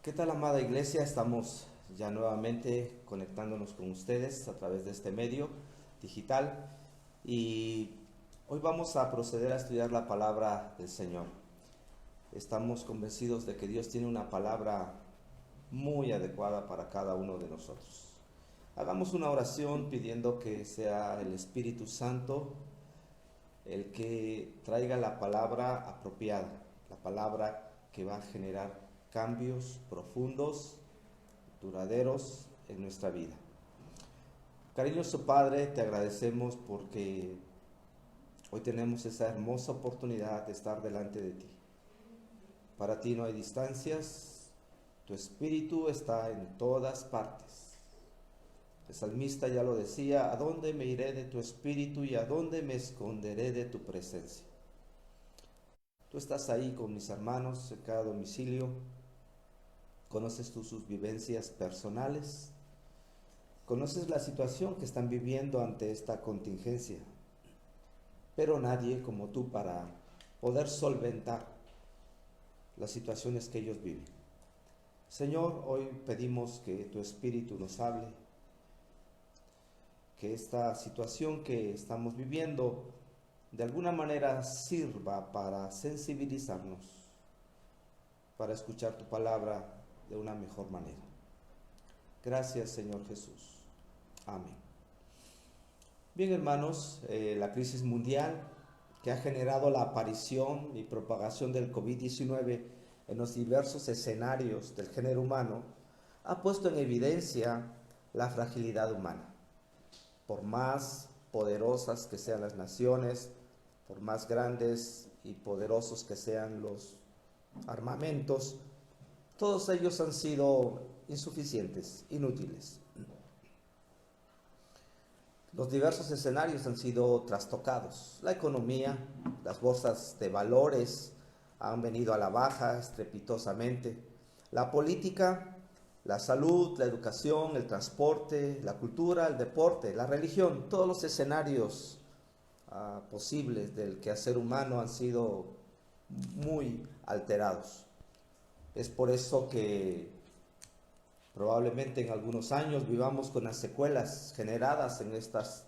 ¿Qué tal, amada iglesia? Estamos ya nuevamente conectándonos con ustedes a través de este medio digital y hoy vamos a proceder a estudiar la palabra del Señor. Estamos convencidos de que Dios tiene una palabra muy adecuada para cada uno de nosotros. Hagamos una oración pidiendo que sea el Espíritu Santo el que traiga la palabra apropiada, la palabra que va a generar cambios profundos, duraderos en nuestra vida. Cariñoso Padre, te agradecemos porque hoy tenemos esa hermosa oportunidad de estar delante de ti. Para ti no hay distancias, tu espíritu está en todas partes. El salmista ya lo decía: ¿a dónde me iré de tu espíritu y a dónde me esconderé de tu presencia? Tú estás ahí con mis hermanos en cada domicilio, conoces tú sus vivencias personales, conoces la situación que están viviendo ante esta contingencia, pero nadie como tú para poder solventar las situaciones que ellos viven. Señor, hoy pedimos que tu Espíritu nos hable, que esta situación que estamos viviendo de alguna manera sirva para sensibilizarnos, para escuchar tu palabra de una mejor manera. Gracias, Señor Jesús. Amén. Bien, hermanos, la crisis mundial que ha generado la aparición y propagación del COVID-19 en los diversos escenarios del género humano ha puesto en evidencia la fragilidad humana. Por más poderosas que sean las naciones, por más grandes y poderosos que sean los armamentos, todos ellos han sido insuficientes, inútiles. Los diversos escenarios han sido trastocados. La economía, las bolsas de valores han venido a la baja estrepitosamente. La política, la salud, la educación, el transporte, la cultura, el deporte, la religión, todos los escenarios posibles del quehacer humano han sido muy alterados. Es por eso que probablemente en algunos años vivamos con las secuelas generadas en estos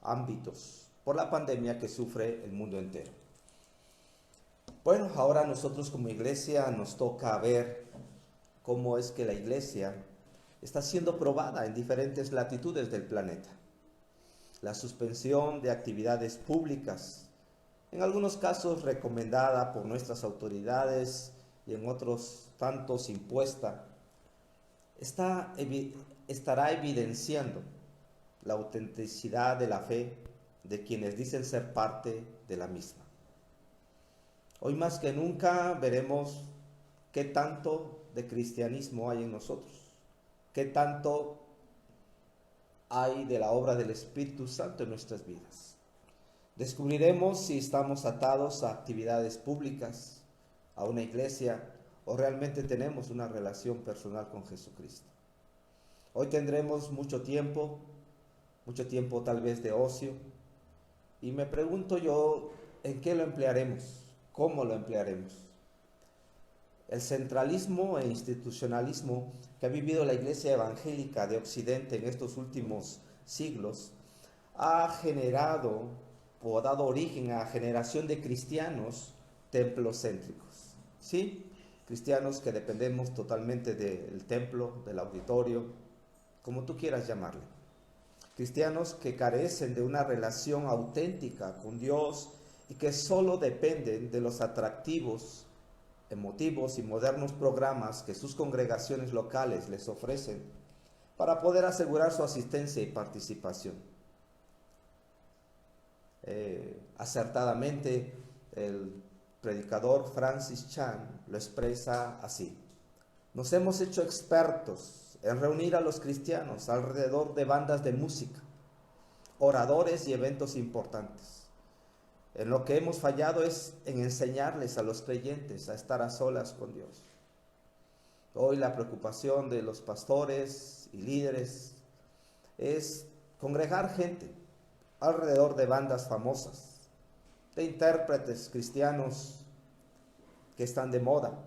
ámbitos por la pandemia que sufre el mundo entero. Bueno, ahora nosotros como iglesia nos toca ver cómo es que la iglesia está siendo probada en diferentes latitudes del planeta. La suspensión de actividades públicas, en algunos casos recomendada por nuestras autoridades y en otros tantos impuesta, estará evidenciando la autenticidad de la fe de quienes dicen ser parte de la misma. Hoy más que nunca veremos qué tanto de cristianismo hay en nosotros, qué tanto hay de la obra del Espíritu Santo en nuestras vidas. Descubriremos si estamos atados a actividades públicas, a una iglesia, o realmente tenemos una relación personal con Jesucristo. Hoy tendremos mucho tiempo tal vez de ocio, y me pregunto yo, ¿en qué lo emplearemos? ¿Cómo lo emplearemos? El centralismo e institucionalismo que ha vivido la Iglesia Evangélica de Occidente en estos últimos siglos ha generado o ha dado origen a generación de cristianos templocéntricos, ¿sí? Cristianos que dependemos totalmente del templo, del auditorio, como tú quieras llamarle. Cristianos que carecen de una relación auténtica con Dios y que solo dependen de los atractivos, emotivos y modernos programas que sus congregaciones locales les ofrecen para poder asegurar su asistencia y participación. Acertadamente, el predicador Francis Chan lo expresa así: nos hemos hecho expertos en reunir a los cristianos alrededor de bandas de música, oradores y eventos importantes. En lo que hemos fallado es en enseñarles a los creyentes a estar a solas con Dios. Hoy la preocupación de los pastores y líderes es congregar gente alrededor de bandas famosas, de intérpretes cristianos que están de moda,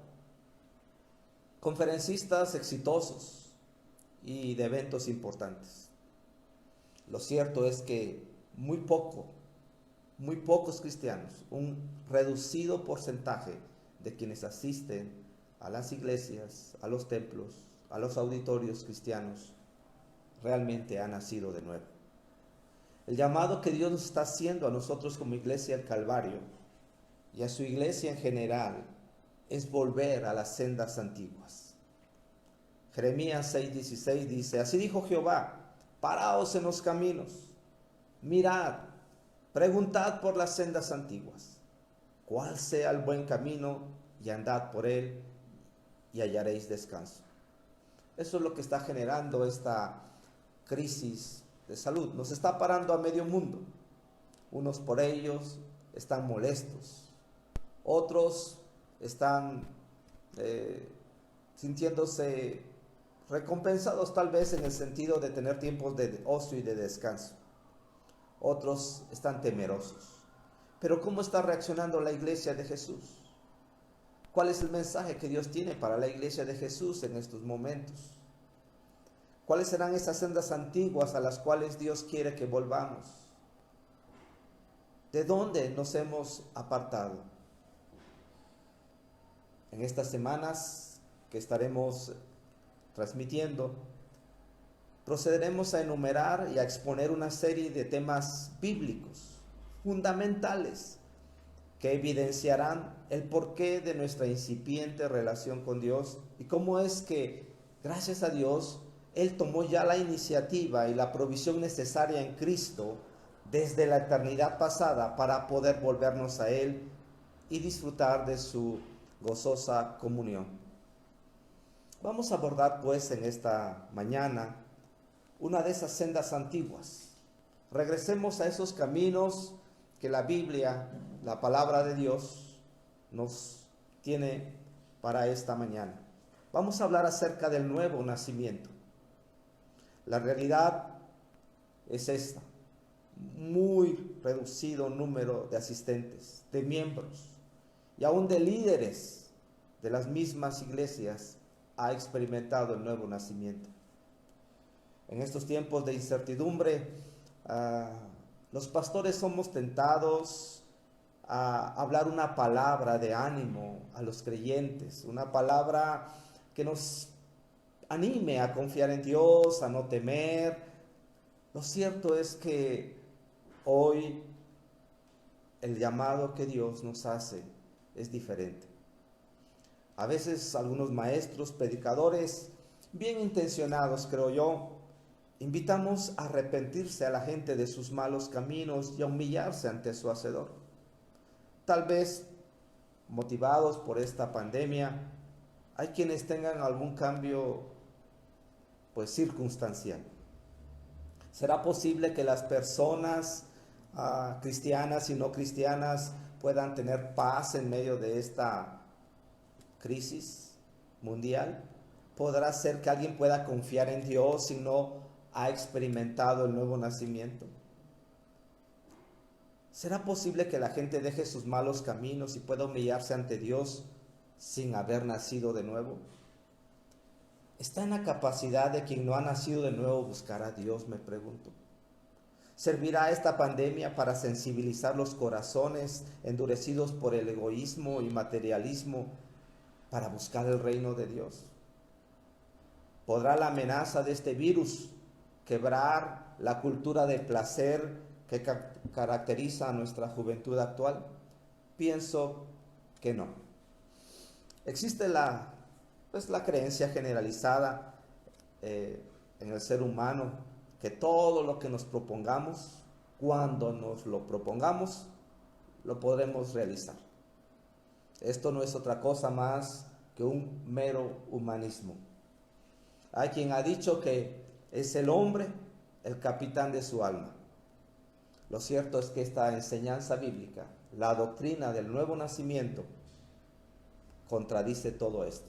conferencistas exitosos y de eventos importantes. Lo cierto es que muy pocos cristianos, un reducido porcentaje de quienes asisten a las iglesias, a los templos, a los auditorios cristianos, realmente han nacido de nuevo. El llamado que Dios nos está haciendo a nosotros como Iglesia del Calvario y a su iglesia en general es volver a las sendas antiguas. Jeremías 6:16 dice: así dijo Jehová, paraos en los caminos, mirad, preguntad por las sendas antiguas, cuál sea el buen camino, y andad por él, y hallaréis descanso. Eso es lo que está generando esta crisis de salud. Nos está parando a medio mundo. Unos por ellos están molestos, otros están sintiéndose recompensados tal vez en el sentido de tener tiempos de ocio y de descanso. Otros están temerosos. Pero ¿cómo está reaccionando la iglesia de Jesús? ¿Cuál es el mensaje que Dios tiene para la iglesia de Jesús en estos momentos? ¿Cuáles serán esas sendas antiguas a las cuales Dios quiere que volvamos? ¿De dónde nos hemos apartado? En estas semanas que estaremos transmitiendo, procederemos a enumerar y a exponer una serie de temas bíblicos fundamentales que evidenciarán el porqué de nuestra incipiente relación con Dios y cómo es que, gracias a Dios, Él tomó ya la iniciativa y la provisión necesaria en Cristo desde la eternidad pasada para poder volvernos a Él y disfrutar de su gozosa comunión. Vamos a abordar pues en esta mañana una de esas sendas antiguas. Regresemos a esos caminos que la Biblia, la palabra de Dios, nos tiene para esta mañana. Vamos a hablar acerca del nuevo nacimiento. La realidad es esta: muy reducido número de asistentes, de miembros y aún de líderes de las mismas iglesias ha experimentado el nuevo nacimiento. En estos tiempos de incertidumbre, los pastores somos tentados a hablar una palabra de ánimo a los creyentes, una palabra que nos anime a confiar en Dios, a no temer. Lo cierto es que hoy el llamado que Dios nos hace es diferente. A veces algunos maestros, predicadores, bien intencionados creo yo, invitamos a arrepentirse a la gente de sus malos caminos y a humillarse ante su Hacedor. Tal vez, motivados por esta pandemia, hay quienes tengan algún cambio circunstancial. ¿Será posible que las personas cristianas y no cristianas puedan tener paz en medio de esta crisis mundial? ¿Podrá ser que alguien pueda confiar en Dios si no ha experimentado el nuevo nacimiento? ¿Será posible que la gente deje sus malos caminos y pueda humillarse ante Dios sin haber nacido de nuevo? ¿Está en la capacidad de quien no ha nacido de nuevo buscar a Dios? Me pregunto. ¿Servirá esta pandemia para sensibilizar los corazones endurecidos por el egoísmo y materialismo para buscar el reino de Dios? ¿Podrá la amenaza de este virus quebrar la cultura de placer que caracteriza a nuestra juventud actual? Pienso que no. Existe la creencia generalizada en el ser humano que todo lo que nos propongamos, cuando nos lo propongamos, lo podremos realizar. Esto no es otra cosa más que un mero humanismo. Hay quien ha dicho que es el hombre el capitán de su alma. Lo cierto es que esta enseñanza bíblica, la doctrina del nuevo nacimiento, contradice todo esto.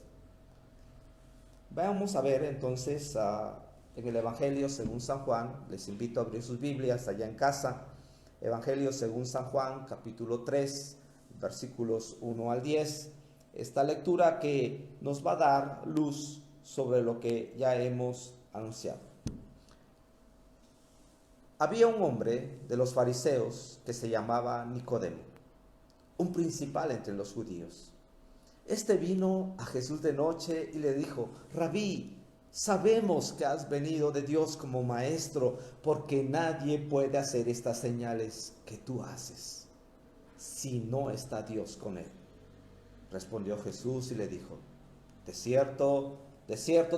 Vamos a ver entonces en el Evangelio según San Juan. Les invito a abrir sus Biblias allá en casa. Evangelio según San Juan, capítulo 3, versículos 1 al 10. esta lectura que nos va a dar luz sobre lo que ya hemos anunciado. Había un hombre de los fariseos que se llamaba Nicodemo, un principal entre los judíos. Este vino a Jesús de noche y le dijo: Rabí, sabemos que has venido de Dios como maestro, porque nadie puede hacer estas señales que tú haces si no está Dios con él. Respondió Jesús y le dijo: de cierto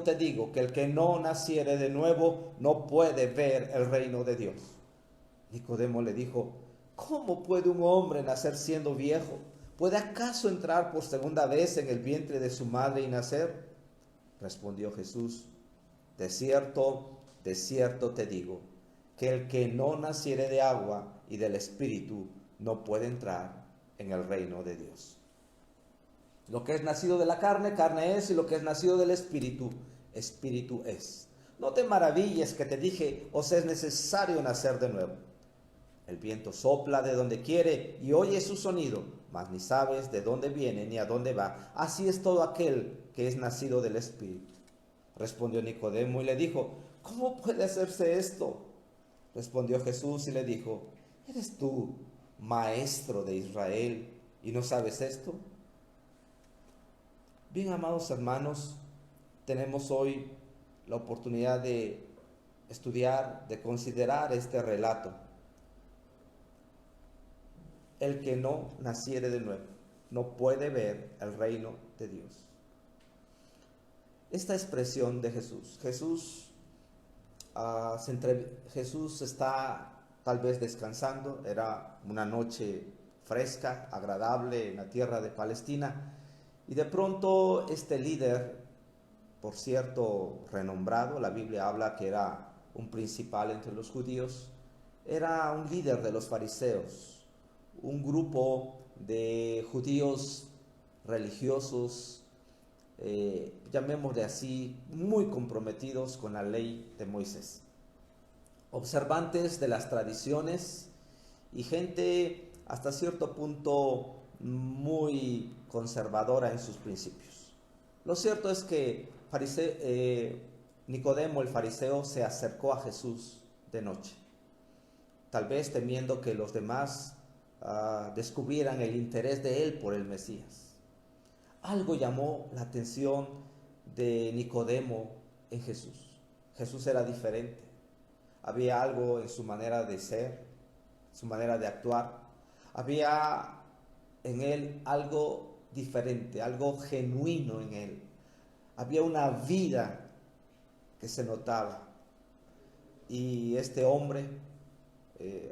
te digo que el que no naciere de nuevo no puede ver el reino de Dios. Nicodemo le dijo: ¿cómo puede un hombre nacer siendo viejo? ¿Puede acaso entrar por segunda vez en el vientre de su madre y nacer? Respondió Jesús: de cierto te digo, que el que no naciere de agua y del Espíritu no puede entrar en el reino de Dios. Lo que es nacido de la carne, carne es, y lo que es nacido del Espíritu, Espíritu es. No te maravilles que te dije: os es necesario nacer de nuevo. El viento sopla de donde quiere y oyes su sonido, mas ni sabes de dónde viene ni a dónde va. Así es todo aquel que es nacido del Espíritu. Respondió Nicodemo y le dijo: ¿cómo puede hacerse esto? Respondió Jesús y le dijo: ¿eres tú maestro de Israel y no sabes esto? Bien, amados hermanos, tenemos hoy la oportunidad de estudiar, de considerar este relato. El que no naciere de nuevo no puede ver el reino de Dios. Esta expresión de Jesús, Jesús está tal vez descansando, era una noche fresca, agradable en la tierra de Palestina, y de pronto este líder, por cierto renombrado, la Biblia habla que era un principal entre los judíos, era un líder de los fariseos, un grupo de judíos religiosos, llamémosle así, muy comprometidos con la ley de Moisés, observantes de las tradiciones y gente hasta cierto punto muy conservadora en sus principios. Lo cierto es que Nicodemo el fariseo se acercó a Jesús de noche, tal vez temiendo que los demás descubrieran el interés de él por el Mesías. Algo llamó la atención de Nicodemo en Jesús. Jesús era diferente. Había algo en su manera de ser, su manera de actuar. Había en él algo diferente, algo genuino en él. Había una vida que se notaba. Y este hombre,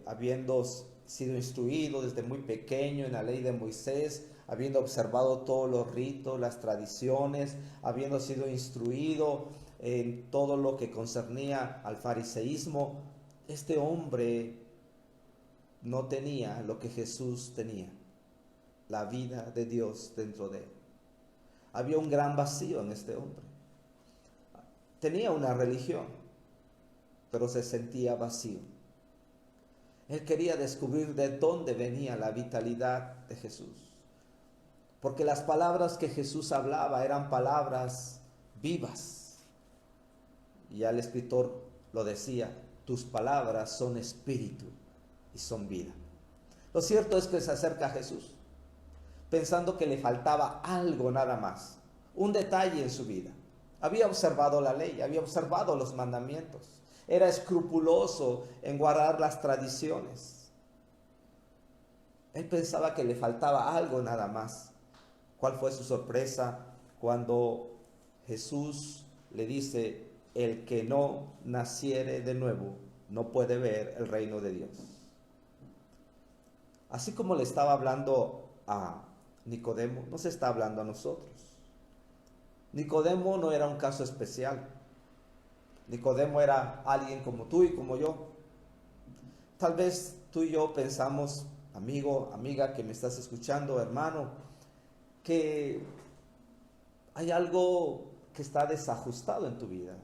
habiendo sido instruido desde muy pequeño en la ley de Moisés, habiendo observado todos los ritos, las tradiciones, habiendo sido instruido en todo lo que concernía al fariseísmo, este hombre no tenía lo que Jesús tenía, la vida de Dios dentro de él. Había un gran vacío en este hombre. Tenía una religión, pero se sentía vacío. Él quería descubrir de dónde venía la vitalidad de Jesús. Porque las palabras que Jesús hablaba eran palabras vivas. Y ya el escritor lo decía: tus palabras son espíritu y son vida. Lo cierto es que se acerca a Jesús pensando que le faltaba algo nada más, un detalle en su vida. Había observado la ley, había observado los mandamientos, era escrupuloso en guardar las tradiciones. Él pensaba que le faltaba algo nada más. ¿Cuál fue su sorpresa cuando Jesús le dice: el que no naciere de nuevo no puede ver el reino de Dios? Así como le estaba hablando a Nicodemo, no se está hablando a nosotros. Nicodemo no era un caso especial. Nicodemo era alguien como tú y como yo. Tal vez tú y yo pensamos, amigo, amiga que me estás escuchando, hermano, que hay algo que está desajustado en tu vida.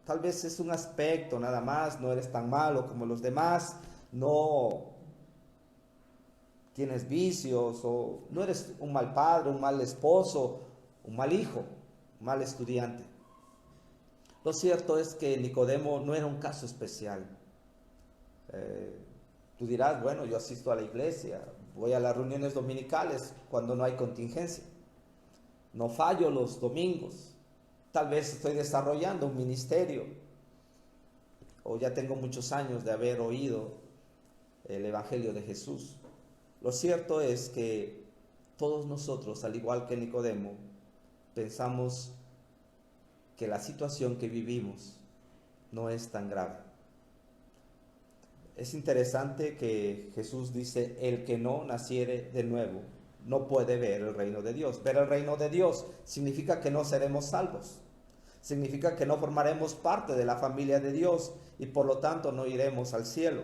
Tal vez es un aspecto nada más, no eres tan malo como los demás, no tienes vicios o no eres un mal padre, un mal esposo, un mal hijo, un mal estudiante. Lo cierto es que Nicodemo no era un caso especial. Tú dirás, bueno, yo asisto a la iglesia, voy a las reuniones dominicales cuando no hay contingencia, no fallo los domingos, tal vez estoy desarrollando un ministerio o ya tengo muchos años de haber oído el Evangelio de Jesús. Lo cierto es que todos nosotros, al igual que Nicodemo, pensamos que la situación que vivimos no es tan grave. Es interesante que Jesús dice, el que no naciere de nuevo no puede ver el reino de Dios. Ver el reino de Dios significa que no seremos salvos. Significa que no formaremos parte de la familia de Dios y por lo tanto no iremos al cielo.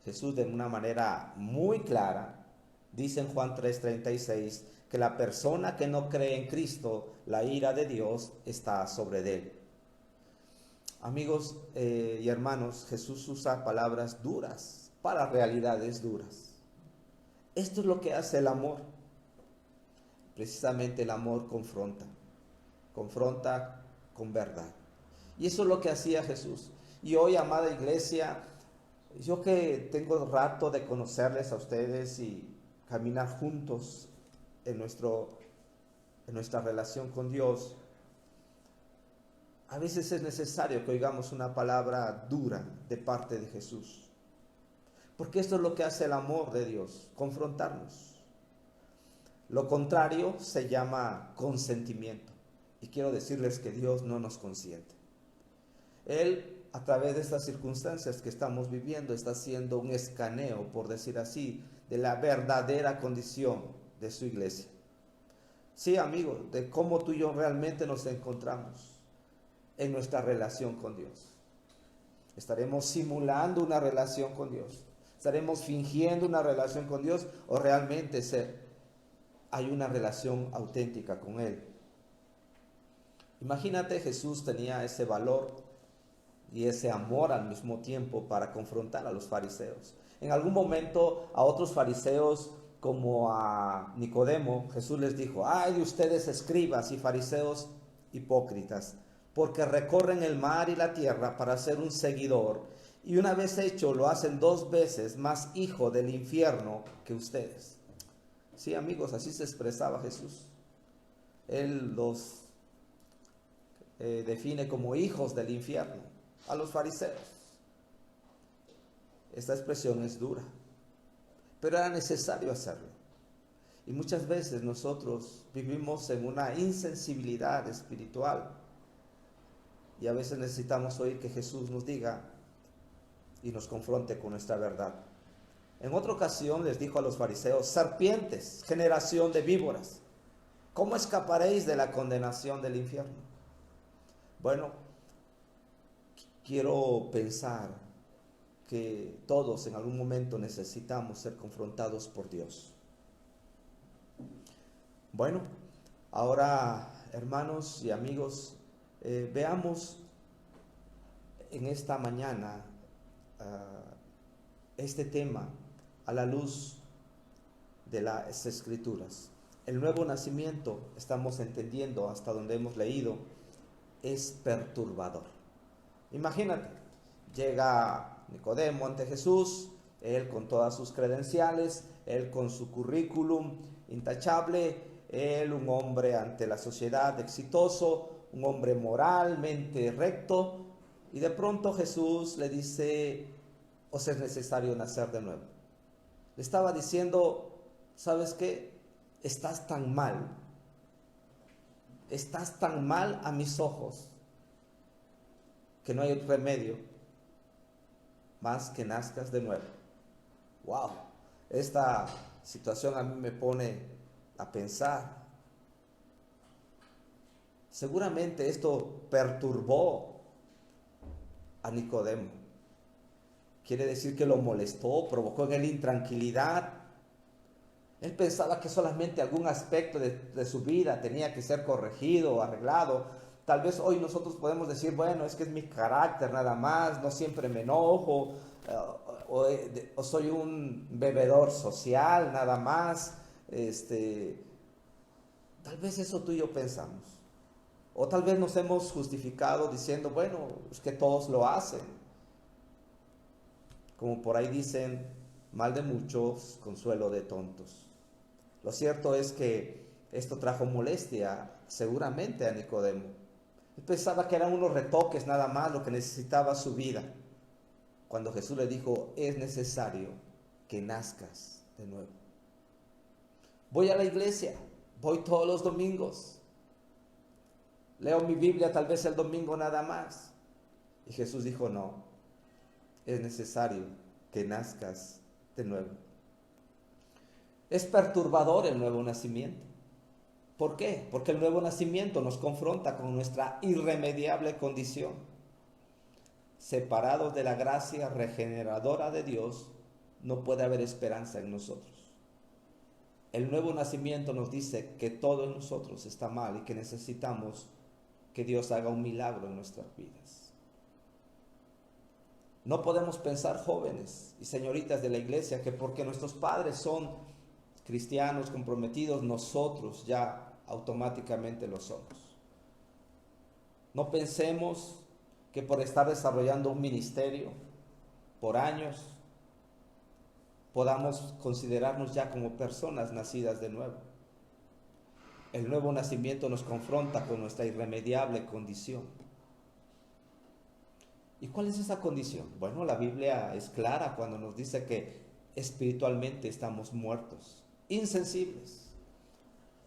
Jesús de una manera muy clara dice en Juan 3:36 que la persona que no cree en Cristo, la ira de Dios está sobre él. Amigos y hermanos, Jesús usa palabras duras para realidades duras. Esto es lo que hace el amor. Precisamente el amor confronta con verdad. Y eso es lo que hacía Jesús. Y hoy, amada iglesia, yo que tengo rato de conocerles a ustedes y caminar juntos en nuestra relación con Dios, a veces es necesario que oigamos una palabra dura de parte de Jesús. Porque esto es lo que hace el amor de Dios, confrontarnos. Lo contrario se llama consentimiento. Y quiero decirles que Dios no nos consiente. Él, a través de estas circunstancias que estamos viviendo, está haciendo un escaneo, por decir así, de la verdadera condición de su iglesia. Sí, amigo, de cómo tú y yo realmente nos encontramos en nuestra relación con Dios. ¿Estaremos simulando una relación con Dios? ¿Estaremos fingiendo una relación con Dios? ¿O realmente hay una relación auténtica con Él? Imagínate, Jesús tenía ese valor y ese amor al mismo tiempo para confrontar a los fariseos. En algún momento a otros fariseos como a Nicodemo, Jesús les dijo, ay de ustedes escribas y fariseos hipócritas, porque recorren el mar y la tierra para ser un seguidor, y una vez hecho lo hacen 2 veces más hijo del infierno que ustedes. Sí, amigos, así se expresaba Jesús. Él los define como hijos del infierno a los fariseos. Esta expresión es dura, pero era necesario hacerlo. Y muchas veces nosotros vivimos en una insensibilidad espiritual y a veces necesitamos oír que Jesús nos diga y nos confronte con nuestra verdad. En otra ocasión les dijo a los fariseos, serpientes, generación de víboras, ¿cómo escaparéis de la condenación del infierno? Bueno, quiero pensar que todos en algún momento necesitamos ser confrontados por Dios. Bueno, ahora, hermanos y amigos, veamos en esta mañana este tema a la luz de las Escrituras. El nuevo nacimiento, estamos entendiendo hasta donde hemos leído, es perturbador. Imagínate, llega Nicodemo ante Jesús, él con todas sus credenciales, él con su currículum intachable, él un hombre ante la sociedad exitoso, un hombre moralmente recto, y de pronto Jesús le dice, os es necesario nacer de nuevo. Le estaba diciendo, ¿sabes qué? Estás tan mal a mis ojos, que no hay otro remedio más que nazcas de nuevo. Wow, esta situación a mí me pone a pensar. Seguramente esto perturbó a Nicodemo. Quiere decir que lo molestó, provocó en él intranquilidad. Él pensaba que solamente algún aspecto de su vida tenía que ser corregido o arreglado. Tal vez hoy nosotros podemos decir, bueno, es que es mi carácter nada más, no siempre me enojo, o soy un bebedor social nada más. Tal vez eso tú y yo pensamos. O tal vez nos hemos justificado diciendo, bueno, es que todos lo hacen. Como por ahí dicen, mal de muchos, consuelo de tontos. Lo cierto es que esto trajo molestia seguramente a Nicodemo. Él pensaba que eran unos retoques nada más lo que necesitaba su vida. Cuando Jesús le dijo, es necesario que nazcas de nuevo. Voy a la iglesia, voy todos los domingos. Leo mi Biblia tal vez el domingo nada más. Y Jesús dijo, no, es necesario que nazcas de nuevo. Es perturbador el nuevo nacimiento. ¿Por qué? Porque el nuevo nacimiento nos confronta con nuestra irremediable condición. Separados de la gracia regeneradora de Dios, no puede haber esperanza en nosotros. El nuevo nacimiento nos dice que todo en nosotros está mal y que necesitamos que Dios haga un milagro en nuestras vidas. No podemos pensar, jóvenes y señoritas de la iglesia, que porque nuestros padres son cristianos comprometidos, nosotros ya automáticamente lo somos. No pensemos que por estar desarrollando un ministerio por años podamos considerarnos ya como personas nacidas de nuevo. El nuevo nacimiento nos confronta con nuestra irremediable condición. ¿Y cuál es esa condición? Bueno, la Biblia es clara cuando nos dice que espiritualmente estamos muertos, insensibles.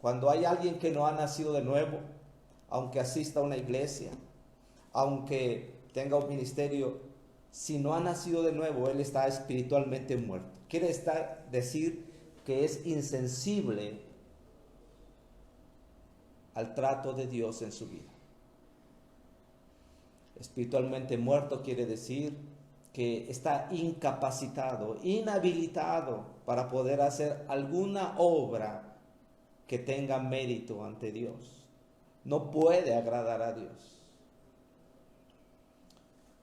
Cuando hay alguien que no ha nacido de nuevo, aunque asista a una iglesia, aunque tenga un ministerio, si no ha nacido de nuevo, él está espiritualmente muerto. Quiere decir que es insensible al trato de Dios en su vida. Espiritualmente muerto quiere decir que está incapacitado, inhabilitado para poder hacer alguna obra que tenga mérito ante Dios. No puede agradar a Dios.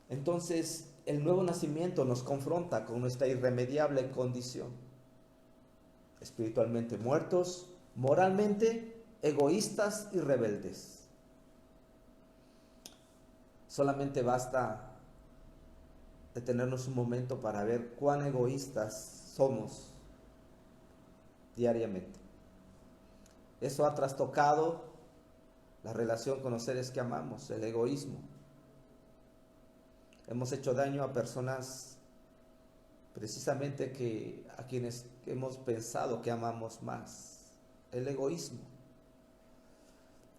Entonces, el nuevo nacimiento nos confronta con nuestra irremediable condición. Espiritualmente muertos, moralmente egoístas y rebeldes. Solamente basta detenernos un momento para ver cuán egoístas somos diariamente. Eso ha trastocado la relación con los seres que amamos, el egoísmo. Hemos hecho daño a personas precisamente a quienes hemos pensado que amamos más. El egoísmo.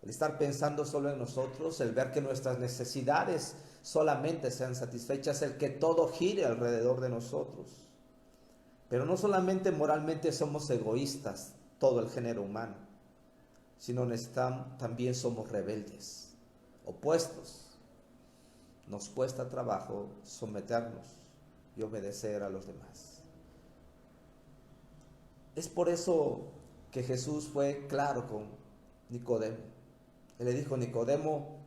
El estar pensando solo en nosotros, el ver que nuestras necesidades solamente sean satisfechas, el que todo gire alrededor de nosotros. Pero no solamente moralmente somos egoístas, todo el género humano, sino también somos rebeldes, opuestos. Nos cuesta trabajo someternos y obedecer a los demás. Es por eso que Jesús fue claro con Nicodemo. Él le dijo, Nicodemo,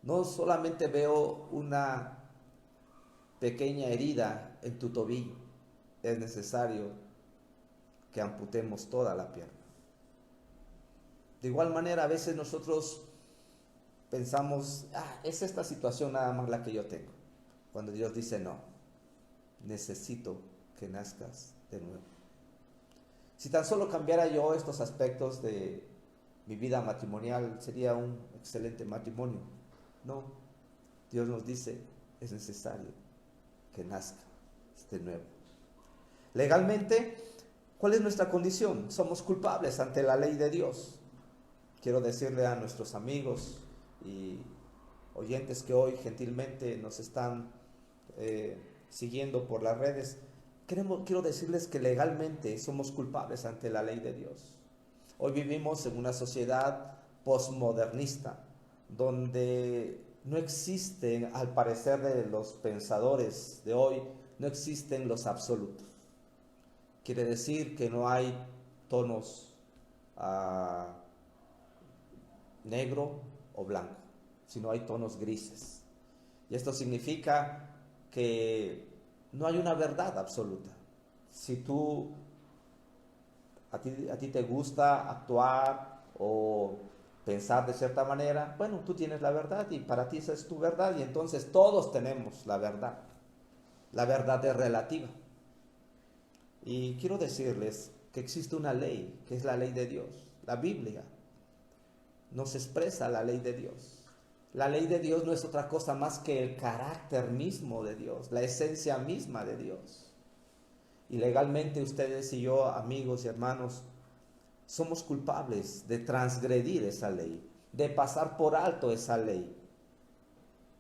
no solamente veo una pequeña herida en tu tobillo, es necesario que amputemos toda la pierna. De igual manera, a veces nosotros pensamos, es esta situación nada más la que yo tengo. Cuando Dios dice, no, necesito que nazcas de nuevo. Si tan solo cambiara yo estos aspectos de mi vida matrimonial, sería un excelente matrimonio. No, Dios nos dice, es necesario que nazca de nuevo. Legalmente, ¿cuál es nuestra condición? Somos culpables ante la ley de Dios. Quiero decirle a nuestros amigos y oyentes que hoy gentilmente nos están siguiendo por las redes, quiero decirles que legalmente somos culpables ante la ley de Dios. Hoy vivimos en una sociedad posmodernista donde no existen, al parecer de los pensadores de hoy, no existen los absolutos. Quiere decir que no hay tonos negro o blanco, sino hay tonos grises. Y esto significa que no hay una verdad absoluta. Si a ti te gusta actuar o pensar de cierta manera, bueno, tú tienes la verdad y para ti esa es tu verdad y entonces todos tenemos la verdad. La verdad es relativa. Y quiero decirles que existe una ley, que es la ley de Dios. La Biblia nos expresa la ley de Dios. La ley de Dios no es otra cosa más que el carácter mismo de Dios, la esencia misma de Dios. Y legalmente ustedes y yo, amigos y hermanos, somos culpables de transgredir esa ley, de pasar por alto esa ley.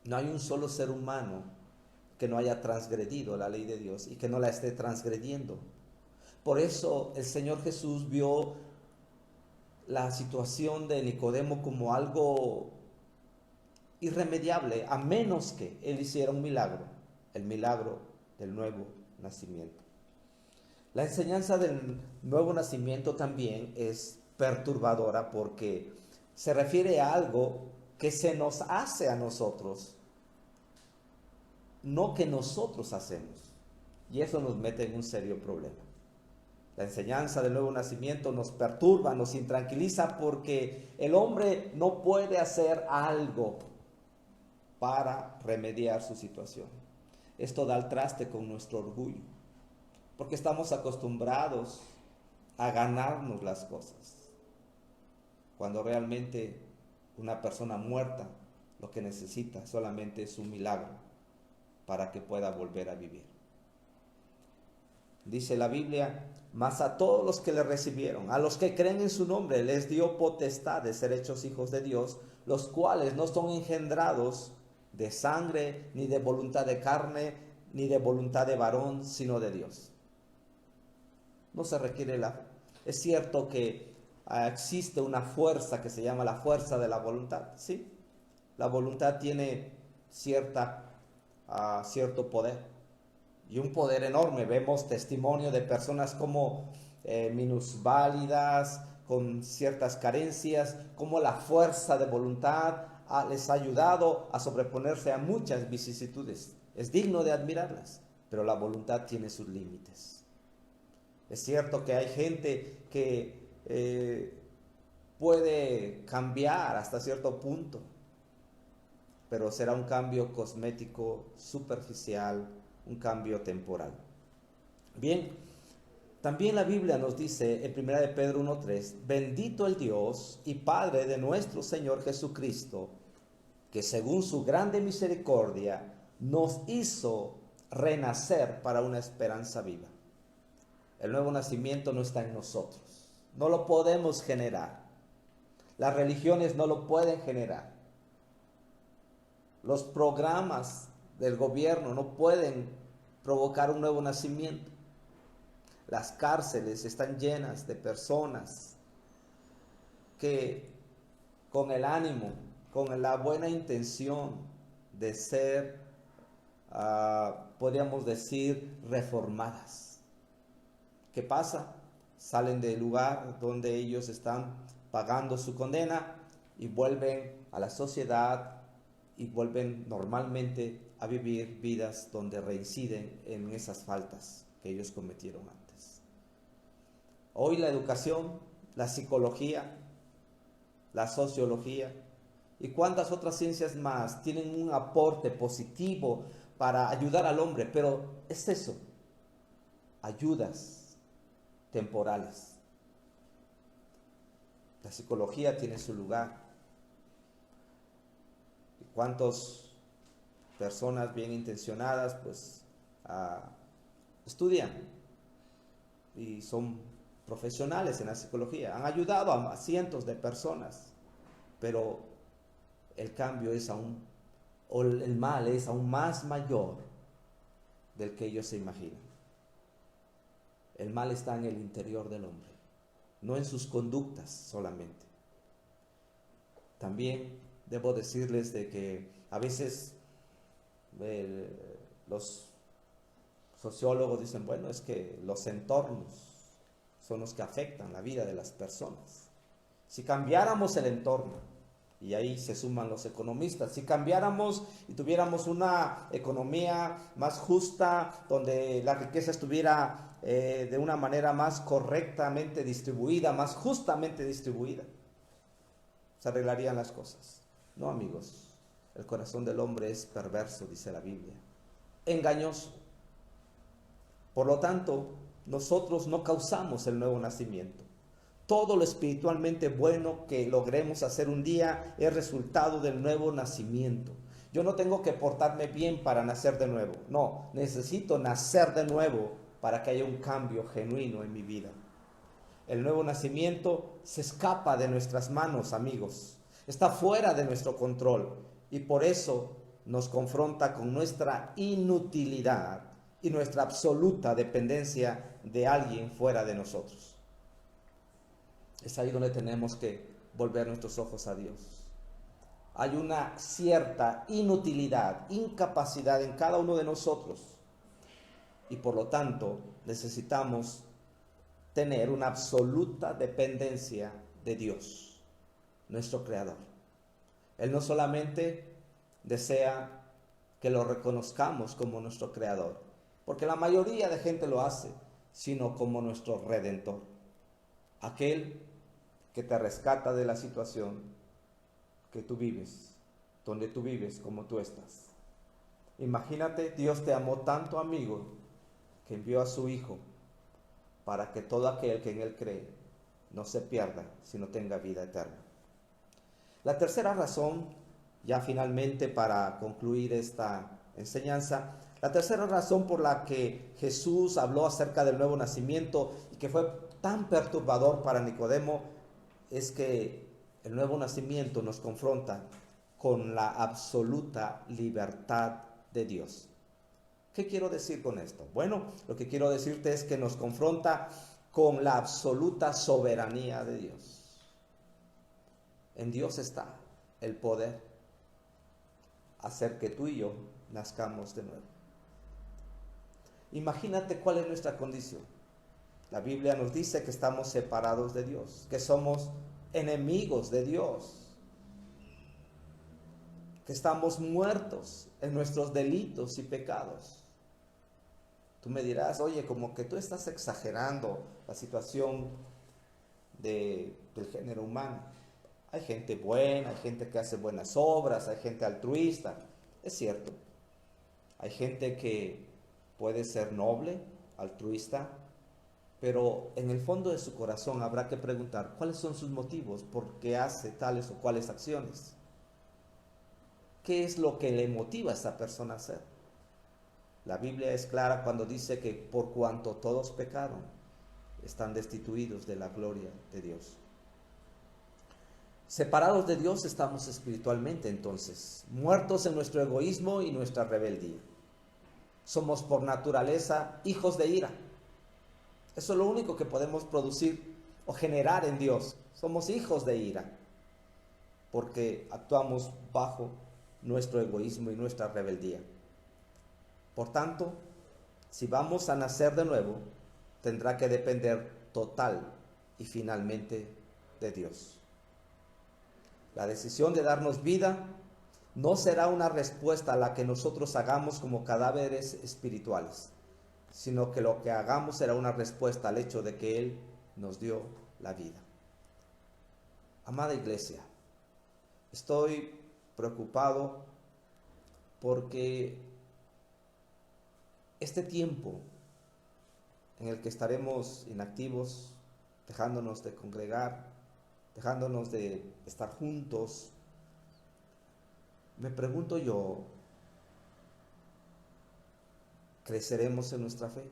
No hay un solo ser humano que no haya transgredido la ley de Dios y que no la esté transgrediendo. Por eso el Señor Jesús vio la situación de Nicodemo como algo irremediable, a menos que él hiciera un milagro, el milagro del nuevo nacimiento. La enseñanza del nuevo nacimiento también es perturbadora porque se refiere a algo que se nos hace a nosotros, no que nosotros hacemos. Y eso nos mete en un serio problema. La enseñanza del nuevo nacimiento nos perturba, nos intranquiliza porque el hombre no puede hacer algo para remediar su situación. Esto da al traste con nuestro orgullo, porque estamos acostumbrados a ganarnos las cosas, cuando realmente una persona muerta lo que necesita solamente es un milagro para que pueda volver a vivir. Dice la Biblia: mas a todos los que le recibieron, a los que creen en su nombre, les dio potestad de ser hechos hijos de Dios, los cuales no son engendrados de sangre, ni de voluntad de carne, ni de voluntad de varón, sino de Dios. No se requiere Es cierto que existe una fuerza que se llama la fuerza de la voluntad, ¿sí? La voluntad tiene cierto poder, y un poder enorme. Vemos testimonio de personas como minusválidas, con ciertas carencias, como la fuerza de voluntad les ha ayudado a sobreponerse a muchas vicisitudes. Es digno de admirarlas, pero la voluntad tiene sus límites. Es cierto que hay gente que puede cambiar hasta cierto punto, pero será un cambio cosmético, superficial, un cambio temporal. Bien, también la Biblia nos dice en 1 de Pedro 1:3: bendito el Dios y Padre de nuestro Señor Jesucristo, que según su grande misericordia nos hizo renacer para una esperanza viva. El nuevo nacimiento no está en nosotros, no lo podemos generar. Las religiones no lo pueden generar. Los programas del gobierno no pueden provocar un nuevo nacimiento. Las cárceles están llenas de personas que con el ánimo, con la buena intención de ser, podríamos decir, reformadas. ¿Qué pasa? Salen del lugar donde ellos están pagando su condena y vuelven a la sociedad y vuelven normalmente a vivir vidas donde reinciden en esas faltas que ellos cometieron antes. Hoy la educación, la psicología, la sociología y cuántas otras ciencias más tienen un aporte positivo para ayudar al hombre, pero es eso, ayudas temporales. La psicología tiene su lugar. ¿Cuántas personas bien intencionadas pues estudian y son profesionales en la psicología? Han ayudado a cientos de personas, pero el cambio es o el mal es aún más mayor del que ellos se imaginan. El mal está en el interior del hombre, no en sus conductas solamente. También debo decirles de que a veces los sociólogos dicen, bueno, es que los entornos son los que afectan la vida de las personas. Si cambiáramos el entorno, Y ahí se suman los economistas. Si cambiáramos y tuviéramos una economía más justa, donde la riqueza estuviera de una manera más correctamente distribuida, más justamente distribuida, se arreglarían las cosas. No, amigos, el corazón del hombre es perverso, dice la Biblia, engañoso. Por lo tanto, nosotros no causamos el nuevo nacimiento. Todo lo espiritualmente bueno que logremos hacer un día es resultado del nuevo nacimiento. Yo no tengo que portarme bien para nacer de nuevo. No, necesito nacer de nuevo para que haya un cambio genuino en mi vida. El nuevo nacimiento se escapa de nuestras manos, amigos. Está fuera de nuestro control y por eso nos confronta con nuestra inutilidad y nuestra absoluta dependencia de alguien fuera de nosotros. Es ahí donde tenemos que volver nuestros ojos a Dios. Hay una cierta inutilidad, incapacidad en cada uno de nosotros y por lo tanto necesitamos tener una absoluta dependencia de Dios, nuestro Creador. Él no solamente desea que lo reconozcamos como nuestro Creador, porque la mayoría de gente lo hace, sino como nuestro Redentor, aquel que te rescata de la situación que tú vives, donde tú vives, como tú estás. Imagínate, Dios te amó tanto, amigo, que envió a su Hijo para que todo aquel que en Él cree no se pierda, sino tenga vida eterna. La tercera razón, ya finalmente para concluir esta enseñanza, la tercera razón por la que Jesús habló acerca del nuevo nacimiento y que fue tan perturbador para Nicodemo es que el nuevo nacimiento nos confronta con la absoluta libertad de Dios. ¿Qué quiero decir con esto? Bueno, lo que quiero decirte es que nos confronta con la absoluta soberanía de Dios. En Dios está el poder hacer que tú y yo nazcamos de nuevo. Imagínate cuál es nuestra condición. La Biblia nos dice que estamos separados de Dios, que somos enemigos de Dios, que estamos muertos en nuestros delitos y pecados. Tú me dirás, oye, como que tú estás exagerando la situación del género humano. Hay gente buena, hay gente que hace buenas obras, hay gente altruista. Es cierto. Hay gente que puede ser noble, altruista, pero en el fondo de su corazón habrá que preguntar cuáles son sus motivos, por qué hace tales o cuales acciones. ¿Qué es lo que le motiva a esa persona a hacer? La Biblia es clara cuando dice que por cuanto todos pecaron, están destituidos de la gloria de Dios. Separados de Dios estamos espiritualmente entonces, muertos en nuestro egoísmo y nuestra rebeldía. Somos por naturaleza hijos de ira. Eso es lo único que podemos producir o generar en Dios. Somos hijos de ira, porque actuamos bajo nuestro egoísmo y nuestra rebeldía. Por tanto, si vamos a nacer de nuevo, tendrá que depender total y finalmente de Dios. La decisión de darnos vida no será una respuesta a la que nosotros hagamos como cadáveres espirituales, sino que lo que hagamos será una respuesta al hecho de que Él nos dio la vida. Amada iglesia, estoy preocupado porque este tiempo en el que estaremos inactivos, dejándonos de congregar, dejándonos de estar juntos, me pregunto yo, ¿creceremos en nuestra fe?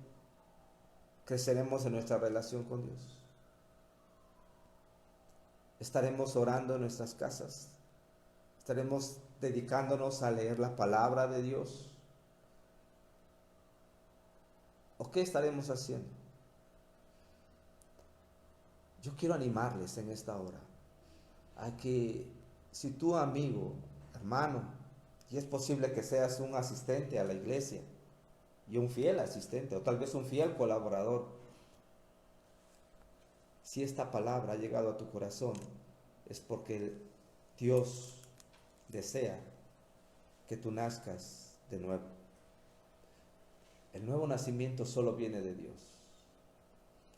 ¿Creceremos en nuestra relación con Dios? ¿Estaremos orando en nuestras casas? ¿Estaremos dedicándonos a leer la palabra de Dios? ¿O qué estaremos haciendo? Yo quiero animarles en esta hora a que si tu amigo, hermano, y es posible que seas un asistente a la iglesia y un fiel asistente o tal vez un fiel colaborador, si esta palabra ha llegado a tu corazón es porque Dios desea que tú nazcas de nuevo. El nuevo nacimiento solo viene de Dios.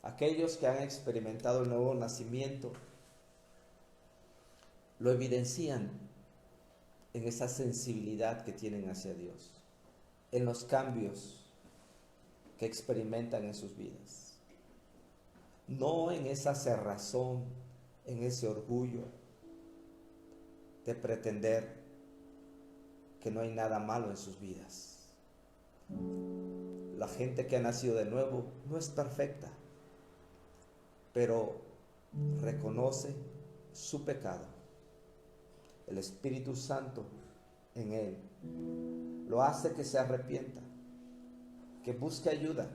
Aquellos que han experimentado el nuevo nacimiento lo evidencian en esa sensibilidad que tienen hacia Dios, en los cambios que experimentan en sus vidas, no en esa cerrazón, en ese orgullo de pretender que no hay nada malo en sus vidas. La gente que ha nacido de nuevo no es perfecta, pero reconoce su pecado. El Espíritu Santo en él lo hace que se arrepienta, que busque ayuda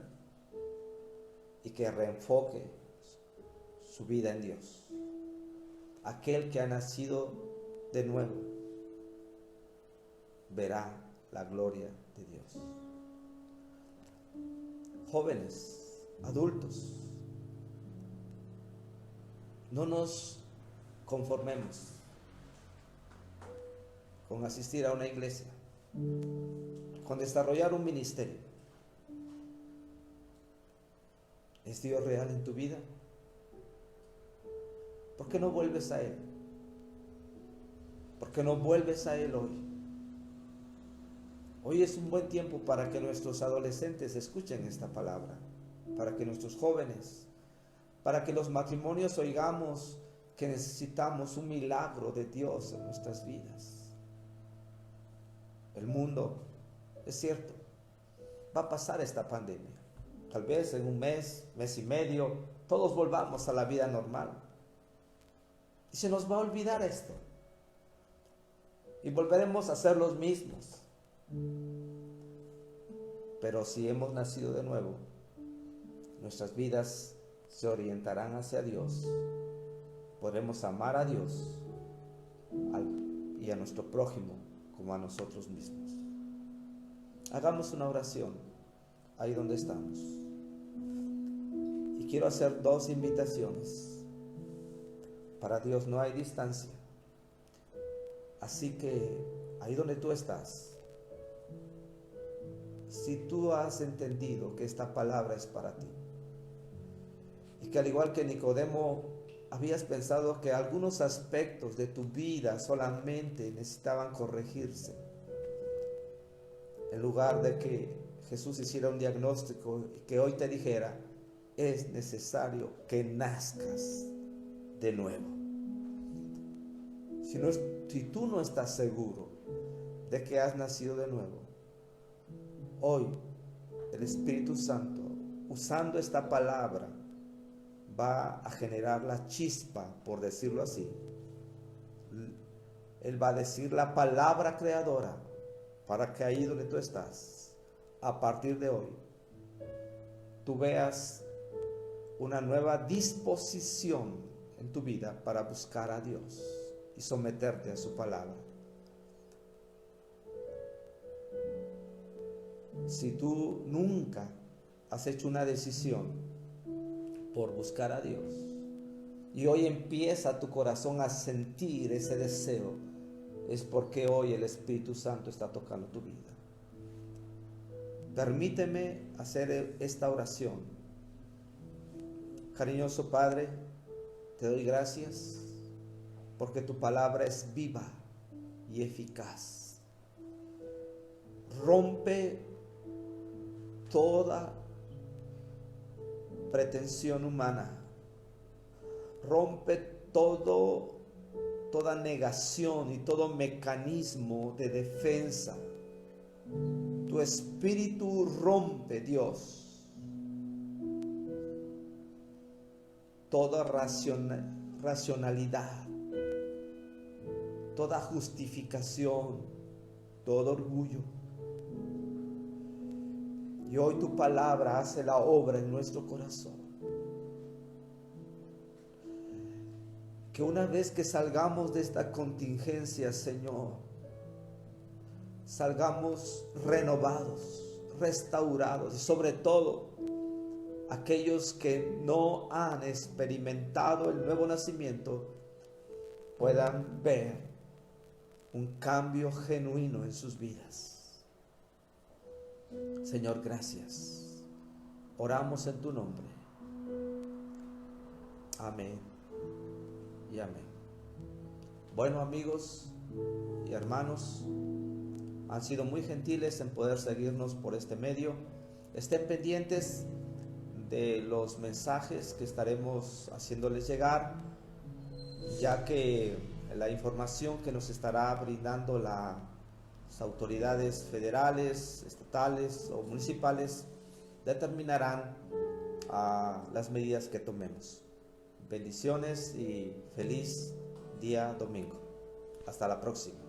y que reenfoque su vida en Dios. Aquel que ha nacido de nuevo verá la gloria de Dios. Jóvenes, adultos, no nos conformemos con asistir a una iglesia, con desarrollar un ministerio. ¿Es Dios real en tu vida? ¿Por qué no vuelves a Él? ¿Por qué no vuelves a Él hoy? Hoy es un buen tiempo para que nuestros adolescentes escuchen esta palabra, para que nuestros jóvenes, para que los matrimonios oigamos que necesitamos un milagro de Dios en nuestras vidas. El mundo, es cierto, va a pasar esta pandemia. Tal vez en un mes, mes y medio, todos volvamos a la vida normal. Y se nos va a olvidar esto. Y volveremos a ser los mismos. Pero si hemos nacido de nuevo, nuestras vidas se orientarán hacia Dios. Podremos amar a Dios y a nuestro prójimo como a nosotros mismos. Hagamos una oración ahí donde estamos. Y quiero hacer dos invitaciones. Para Dios no hay distancia. Así que ahí donde tú estás, si tú has entendido que esta palabra es para ti, y que al igual que Nicodemo habías pensado que algunos aspectos de tu vida solamente necesitaban corregirse, en lugar de que Jesús hiciera un diagnóstico y que hoy te dijera, es necesario que nazcas de nuevo. Si tú no estás seguro de que has nacido de nuevo, hoy el Espíritu Santo, usando esta palabra, va a generar la chispa, por decirlo así. Él va a decir la palabra creadora para que ahí donde tú estás, a partir de hoy, tú veas una nueva disposición en tu vida para buscar a Dios y someterte a su palabra. Si tú nunca has hecho una decisión por buscar a Dios y hoy empieza tu corazón a sentir ese deseo, es porque hoy el Espíritu Santo está tocando tu vida. Permíteme hacer esta oración. Cariñoso Padre, te doy gracias porque tu palabra es viva y eficaz. Rompe toda pretensión humana. Rompe toda negación y todo mecanismo de defensa. Tu espíritu rompe, Dios, toda racionalidad, toda justificación, todo orgullo. Y hoy tu palabra hace la obra en nuestro corazón. Que una vez que salgamos de esta contingencia, Señor, salgamos renovados, restaurados y sobre todo aquellos que no han experimentado el nuevo nacimiento puedan ver un cambio genuino en sus vidas. Señor, gracias. Oramos en tu nombre. Amén y amén. Bueno, amigos y hermanos, han sido muy gentiles en poder seguirnos por este medio. Estén pendientes de los mensajes que estaremos haciéndoles llegar, ya que la información que nos estará brindando las autoridades federales, estatales o municipales determinarán las medidas que tomemos. Bendiciones y feliz día domingo. Hasta la próxima.